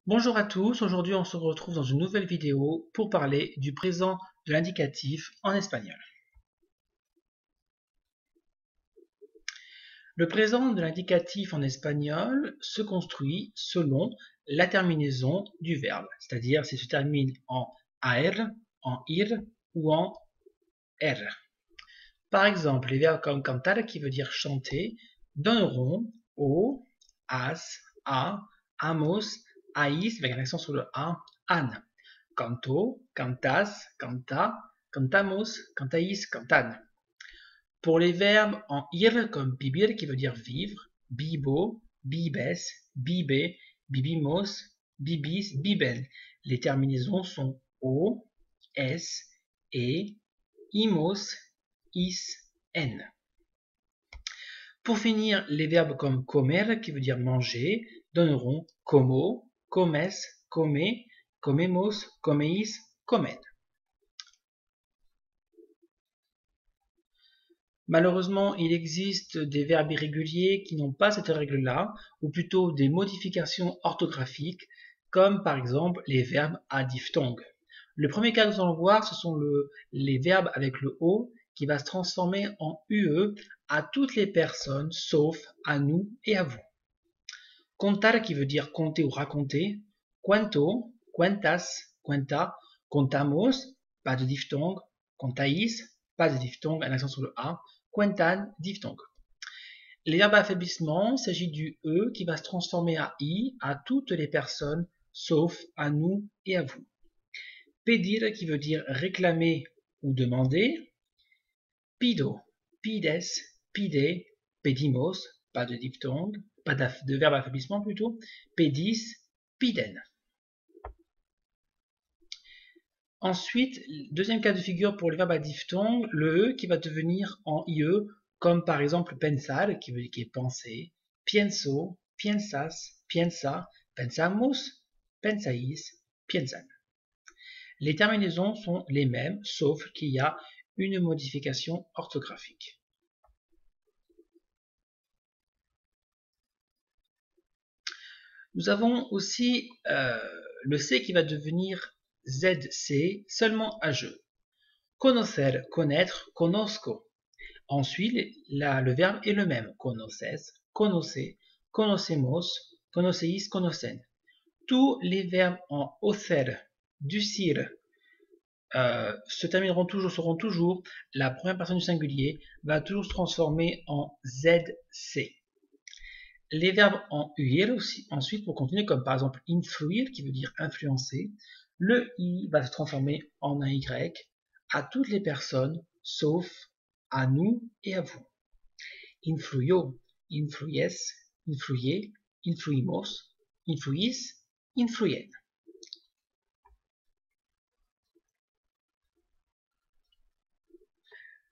Bonjour à tous, aujourd'hui on se retrouve dans une nouvelle vidéo pour parler du présent de l'indicatif en espagnol. Le présent de l'indicatif en espagnol se construit selon la terminaison du verbe, c'est-à-dire s'il se termine en AR, en IR ou en R. Par exemple, les verbes comme cantar qui veut dire chanter donneront au, as, a, amos, aïs, avec un accent sur le A, an. Canto, cantas, canta, cantamos, cantaïs, cantan. Pour les verbes en ir comme bibir qui veut dire vivre, bibo, bibes, bibe, bibimos, bibis, biben. Les terminaisons sont o, s, e, imos, is, n. Pour finir, les verbes comme comer qui veut dire manger donneront como, comes, come, comemos, comeis, comen. Malheureusement, il existe des verbes irréguliers qui n'ont pas cette règle-là, ou plutôt des modifications orthographiques, comme par exemple les verbes à diphtongue. Le premier cas que nous allons voir, ce sont les verbes avec le O qui va se transformer en UE à toutes les personnes, sauf à nous et à vous. Contar qui veut dire compter ou raconter, cuento, cuentas, cuenta, contamos, pas de diphtongue, contaïs, pas de diphtongue, un accent sur le A, cuentan, diphtongue. Les verbes à affaiblissement, il s'agit du E qui va se transformer à I à toutes les personnes, sauf à nous et à vous. Pedir qui veut dire réclamer ou demander, pido, pides, pide, pedimos, pas de diphtongue, pas de verbe à affaiblissement plutôt, pedis, piden. Ensuite, deuxième cas de figure pour le verbe à diphtongue, le E qui va devenir en IE, comme par exemple pensar, qui est penser, pienso, piensas, piensa, pensamos, pensáis, piensan. Les terminaisons sont les mêmes, sauf qu'il y a une modification orthographique. Nous avons aussi le C qui va devenir ZC seulement à jeu. Conocer, connaître, conozco. Ensuite, le verbe est le même. Conoces, conoce, conocemos, conoceis, conocen. Tous les verbes en ocer, ducir, seront toujours, la première personne du singulier va toujours se transformer en ZC. Les verbes en UIR aussi, ensuite pour continuer, comme par exemple influir qui veut dire influencer, le I va se transformer en un Y à toutes les personnes sauf à nous et à vous. Influyo, influyes, influyer, influimos, influis, influyen.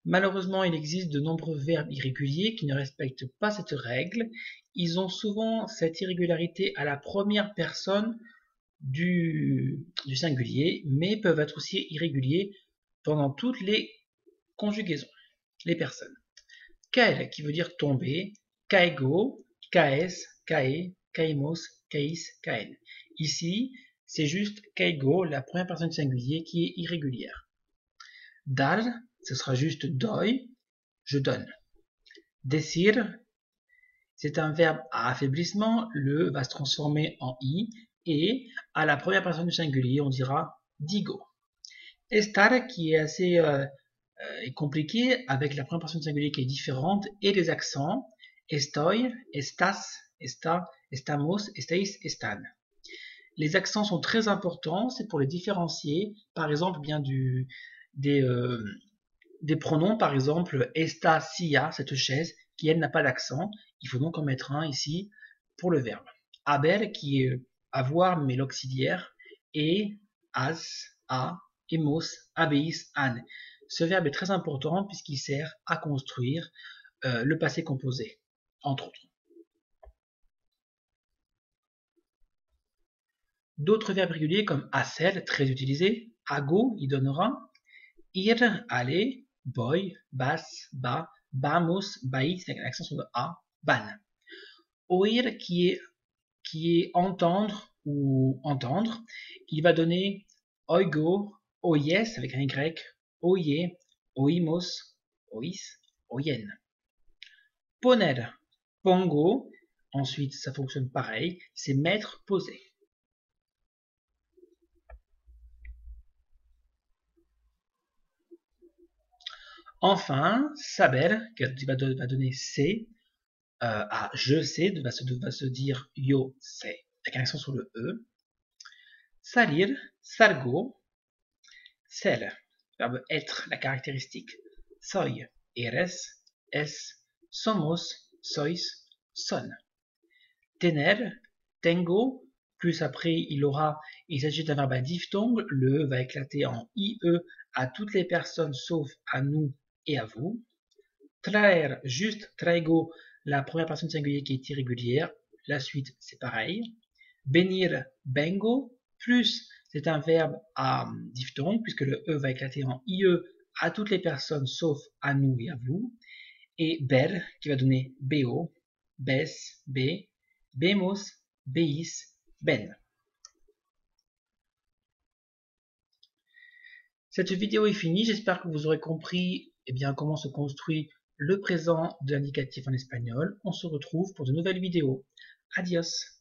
Malheureusement, il existe de nombreux verbes irréguliers qui ne respectent pas cette règle. Ils ont souvent cette irrégularité à la première personne du singulier, mais peuvent être aussi irréguliers pendant toutes les conjugaisons, les personnes. Cael, qui veut dire tomber, caego, caes, cae, caimos, caïs, caen. Ici, c'est juste caego, la première personne du singulier, qui est irrégulière. Dar, ce sera juste doi, je donne. Decir, c'est un verbe à affaiblissement, le va se transformer en i, et à la première personne du singulier, on dira digo. Estar, qui est assez compliqué, avec la première personne du singulier qui est différente, et les accents, estoy, estas, esta, estamos, estáis, estan. Les accents sont très importants, c'est pour les différencier, par exemple, bien des pronoms, par exemple, esta, sia, cette chaise, qui elle n'a pas d'accent, il faut donc en mettre un ici pour le verbe. Haber, qui est avoir, mais l'auxiliaire, et as, a, hemos, habeis, an. Ce verbe est très important puisqu'il sert à construire le passé composé, entre autres. D'autres verbes réguliers comme hacer, très utilisé, hago, il donnera, ir, aller, boy, bas, ba, vamos, bait, avec l'accent sur le A, ban. Oír qui est entendre ou entendre, il va donner oigo, oyes avec un Y, oye, oímos, oís, oyen. Poner, pongo, ensuite ça fonctionne pareil, c'est mettre, poser. Enfin, saber, qui va donner c'est, à je sais, va se dire yo sais, avec un accent sur le E. Salir, salgo, ser, verbe être, la caractéristique. Soy, eres, es, somos, sois, son. Tener, tengo, plus après il s'agit d'un verbe à diphtongue, le E va éclater en IE à toutes les personnes sauf à nous et à vous. Traer, juste traigo, la première personne singulier qui est irrégulière, la suite c'est pareil. Venir, vengo, plus c'est un verbe à diphtongue puisque le E va éclater en IE à toutes les personnes sauf à nous et à vous. Et ber qui va donner BO, bes, B, bemos, beis, ben. Cette vidéo est finie, j'espère que vous aurez compris comment se construit le présent de l'indicatif en espagnol. On se retrouve pour de nouvelles vidéos. Adios!